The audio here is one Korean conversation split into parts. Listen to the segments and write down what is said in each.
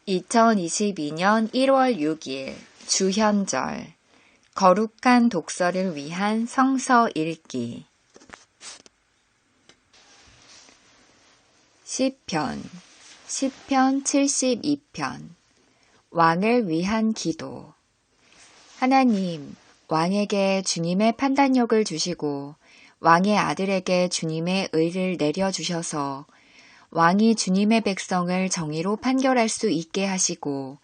2022년 1월 6일 주현절 거룩한 독서를 위한 성서 읽기 시편 72편 왕을 위한 기도 하나님, 왕에게 주님의 판단력을 주시고 왕의 아들에게 주님의 의를 내려주셔서 왕이 주님의 백성을 정의로 판결할 수 있게 하시고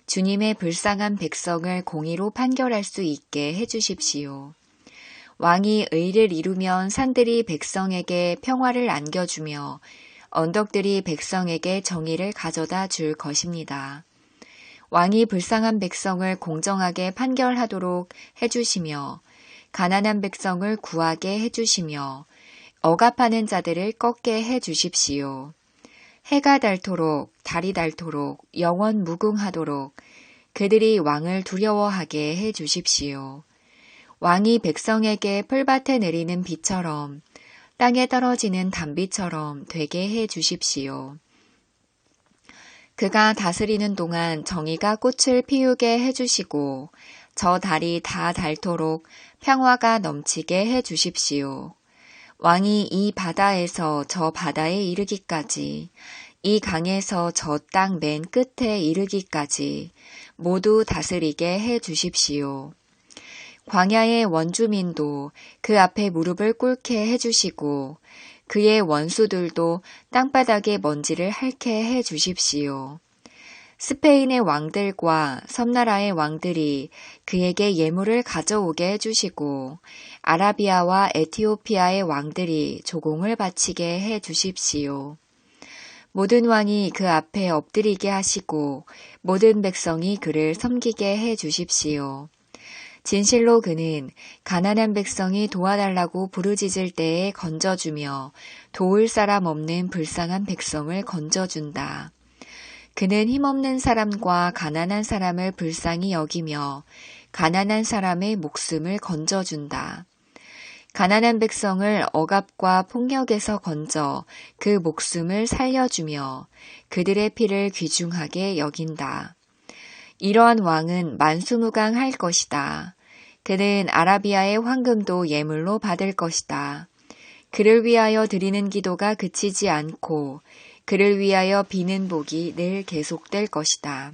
주님의 불쌍한 백성을 공의로 판결할 수 있게 해주십시오. 왕이 의를 이루면 산들이 백성에게 평화를 안겨주며 언덕들이 백성에게 정의를 가져다 줄 것입니다. 왕이 불쌍한 백성을 공정하게 판결하도록 해주시며 가난한 백성을 구하게 해주시며 억압하는 자들을 꺾게 해주십시오. 해가 닳도록 달이 닳도록 영원 무궁하도록 그들이 왕을 두려워하게 해주십시오. 왕이 백성에게 풀밭에 내리는 비처럼 땅에 떨어지는 단비처럼 되게 해주십시오. 그가 다스리는 동안 정의가 꽃을 피우게 해주시고 저 달이 다 닳도록 평화가 넘치게 해주십시오. 왕이 이 바다에서 저 바다에 이르기까지, 이 강에서 저 땅 맨 끝에 이르기까지 모두 다스리게 해주십시오. 광야의 원주민도 그 앞에 무릎을 꿇게 해주시고 그의 원수들도 땅바닥에 먼지를 핥게 해주십시오. 스페인의 왕들과 섬나라의 왕들이 그에게 예물을 가져오게 해주시고 아라비아와 에티오피아의 왕들이 조공을 바치게 해주십시오. 모든 왕이 그 앞에 엎드리게 하시고 모든 백성이 그를 섬기게 해주십시오. 진실로 그는 가난한 백성이 도와달라고 부르짖을 때에 건져주며 도울 사람 없는 불쌍한 백성을 건져준다. 그는 힘없는 사람과 가난한 사람을 불쌍히 여기며 가난한 사람의 목숨을 건져준다. 가난한 백성을 억압과 폭력에서 건져 그 목숨을 살려주며 그들의 피를 귀중하게 여긴다. 이러한 왕은 만수무강할 것이다. 그는 아라비아의 황금도 예물로 받을 것이다. 그를 위하여 드리는 기도가 그치지 않고 그를 위하여 비는 복이 늘 계속될 것이다.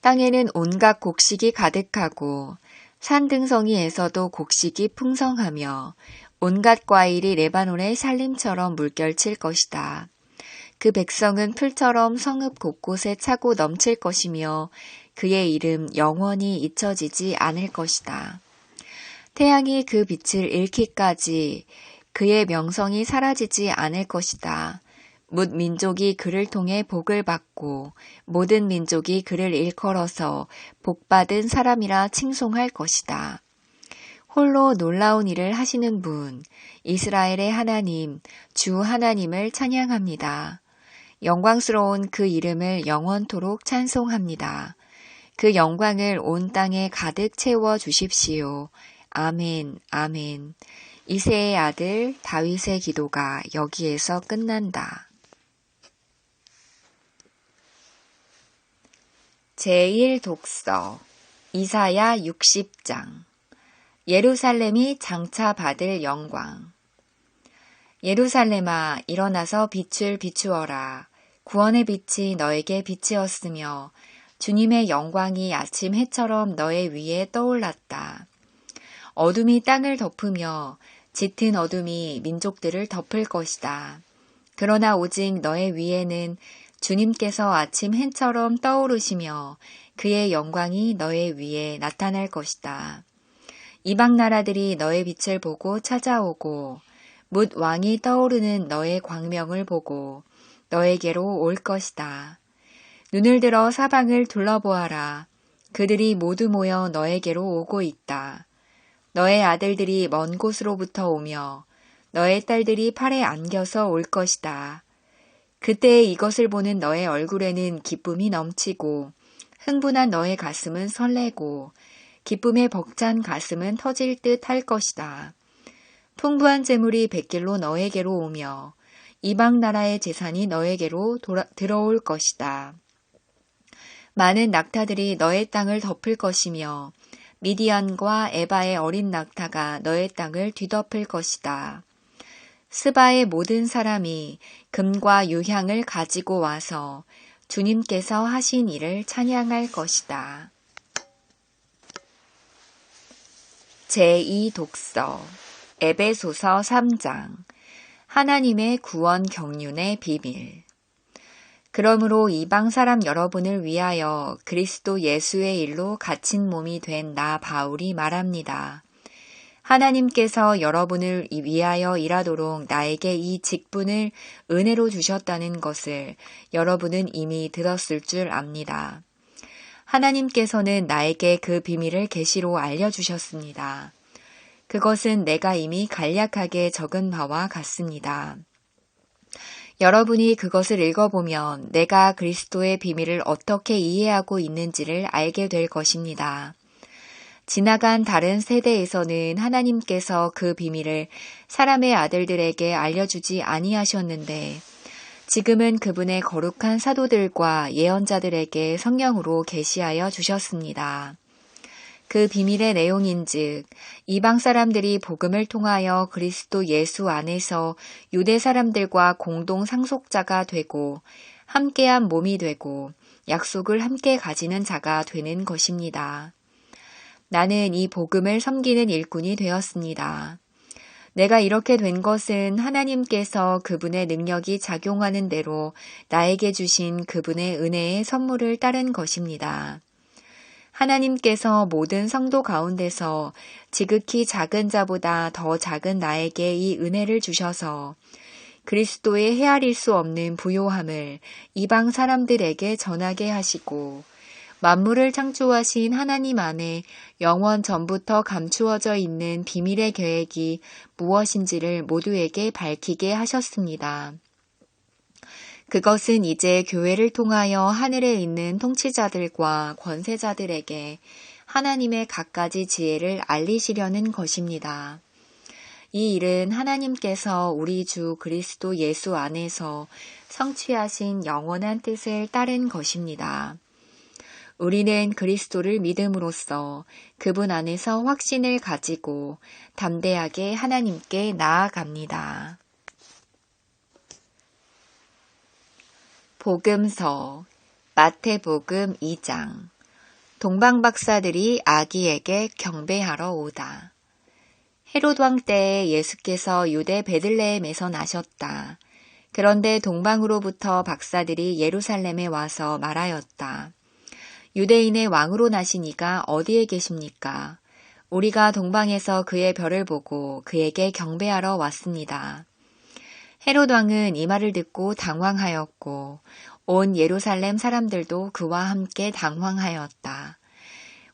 땅에는 온갖 곡식이 가득하고 산등성이에서도 곡식이 풍성하며 온갖 과일이 레바논의 산림처럼 물결칠 것이다. 그 백성은 풀처럼 성읍 곳곳에 차고 넘칠 것이며 그의 이름 영원히 잊혀지지 않을 것이다. 태양이 그 빛을 잃기까지 그의 명성이 사라지지 않을 것이다. 뭇 민족이 그를 통해 복을 받고 모든 민족이 그를 일컬어서 복받은 사람이라 칭송할 것이다. 홀로 놀라운 일을 하시는 분, 이스라엘의 하나님, 주 하나님을 찬양합니다. 영광스러운 그 이름을 영원토록 찬송합니다. 그 영광을 온 땅에 가득 채워 주십시오. 아멘, 아멘. 이새의 아들 다윗의 기도가 여기에서 끝난다. 제1독서 이사야 60장 예루살렘이 장차 받을 영광 예루살렘아 일어나서 빛을 비추어라. 구원의 빛이 너에게 빛이었으며 주님의 영광이 아침 해처럼 너의 위에 떠올랐다. 어둠이 땅을 덮으며 짙은 어둠이 민족들을 덮을 것이다. 그러나 오직 너의 위에는 주님께서 아침 해처럼 떠오르시며 그의 영광이 너의 위에 나타날 것이다. 이방 나라들이 너의 빛을 보고 찾아오고 뭇 왕이 떠오르는 너의 광명을 보고 너에게로 올 것이다. 눈을 들어 사방을 둘러보아라. 그들이 모두 모여 너에게로 오고 있다. 너의 아들들이 먼 곳으로부터 오며 너의 딸들이 팔에 안겨서 올 것이다. 그때 이것을 보는 너의 얼굴에는 기쁨이 넘치고 흥분한 너의 가슴은 설레고 기쁨에 벅찬 가슴은 터질 듯 할 것이다. 풍부한 재물이 백길로 너에게로 오며 이방 나라의 재산이 너에게로 들어올 것이다. 많은 낙타들이 너의 땅을 덮을 것이며 미디안과 에바의 어린 낙타가 너의 땅을 뒤덮을 것이다. 스바의 모든 사람이 금과 유향을 가지고 와서 주님께서 하신 일을 찬양할 것이다. 제2독서 에베소서 3장 하나님의 구원 경륜의 비밀. 그러므로 이방 사람 여러분을 위하여 그리스도 예수의 일로 갇힌 몸이 된 나 바울이 말합니다. 하나님께서 여러분을 위하여 일하도록 나에게 이 직분을 은혜로 주셨다는 것을 여러분은 이미 들었을 줄 압니다. 하나님께서는 나에게 그 비밀을 계시로 알려주셨습니다. 그것은 내가 이미 간략하게 적은 바와 같습니다. 여러분이 그것을 읽어보면 내가 그리스도의 비밀을 어떻게 이해하고 있는지를 알게 될 것입니다. 지나간 다른 세대에서는 하나님께서 그 비밀을 사람의 아들들에게 알려주지 아니하셨는데 지금은 그분의 거룩한 사도들과 예언자들에게 성령으로 계시하여 주셨습니다. 그 비밀의 내용인즉 이방 사람들이 복음을 통하여 그리스도 예수 안에서 유대 사람들과 공동 상속자가 되고 함께한 몸이 되고 약속을 함께 가지는 자가 되는 것입니다. 나는 이 복음을 섬기는 일꾼이 되었습니다. 내가 이렇게 된 것은 하나님께서 그분의 능력이 작용하는 대로 나에게 주신 그분의 은혜의 선물을 따른 것입니다. 하나님께서 모든 성도 가운데서 지극히 작은 자보다 더 작은 나에게 이 은혜를 주셔서 그리스도의 헤아릴 수 없는 부요함을 이방 사람들에게 전하게 하시고 만물을 창조하신 하나님 안에 영원 전부터 감추어져 있는 비밀의 계획이 무엇인지를 모두에게 밝히게 하셨습니다. 그것은 이제 교회를 통하여 하늘에 있는 통치자들과 권세자들에게 하나님의 갖가지 지혜를 알리시려는 것입니다. 이 일은 하나님께서 우리 주 그리스도 예수 안에서 성취하신 영원한 뜻을 따른 것입니다. 우리는 그리스도를 믿음으로써 그분 안에서 확신을 가지고 담대하게 하나님께 나아갑니다. 복음서 마태복음 2장 동방박사들이 아기에게 경배하러 오다. 헤롯 왕 때에 예수께서 유대 베들레헴에서 나셨다. 그런데 동방으로부터 박사들이 예루살렘에 와서 말하였다. 유대인의 왕으로 나신 이가 어디에 계십니까? 우리가 동방에서 그의 별을 보고 그에게 경배하러 왔습니다. 헤롯 왕은 이 말을 듣고 당황하였고 온 예루살렘 사람들도 그와 함께 당황하였다.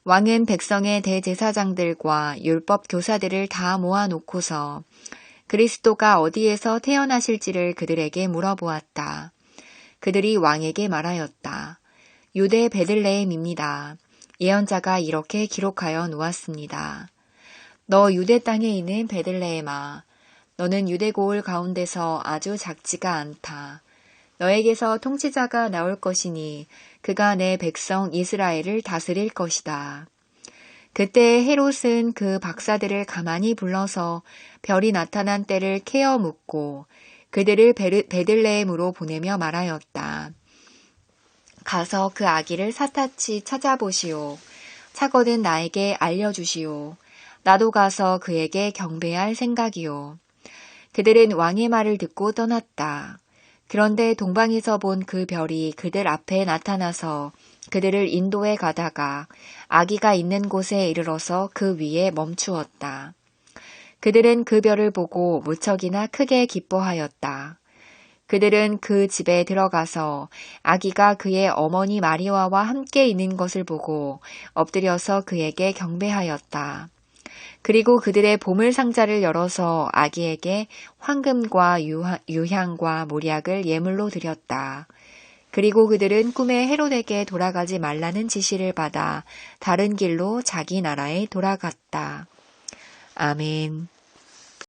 왕은 백성의 대제사장들과 율법 교사들을 다 모아놓고서 그리스도가 어디에서 태어나실지를 그들에게 물어보았다. 그들이 왕에게 말하였다. 유대 베들레헴입니다. 예언자가 이렇게 기록하여 놓았습니다. 너 유대 땅에 있는 베들레헴아, 너는 유대 고을 가운데서 아주 작지가 않다. 너에게서 통치자가 나올 것이니 그가 내 백성 이스라엘을 다스릴 것이다. 그때 헤롯은 그 박사들을 가만히 불러서 별이 나타난 때를 캐어 묻고 그들을 베들레헴으로 보내며 말하였다. 가서 그 아기를 샅샅이 찾아보시오. 차거든 나에게 알려주시오. 나도 가서 그에게 경배할 생각이오. 그들은 왕의 말을 듣고 떠났다. 그런데 동방에서 본 그 별이 그들 앞에 나타나서 그들을 인도해 가다가 아기가 있는 곳에 이르러서 그 위에 멈추었다. 그들은 그 별을 보고 무척이나 크게 기뻐하였다. 그들은 그 집에 들어가서 아기가 그의 어머니 마리아와 함께 있는 것을 보고 엎드려서 그에게 경배하였다. 그리고 그들의 보물 상자를 열어서 아기에게 황금과 유향과 몰약을 예물로 드렸다. 그리고 그들은 꿈에 헤롯에게 돌아가지 말라는 지시를 받아 다른 길로 자기 나라에 돌아갔다. 아멘.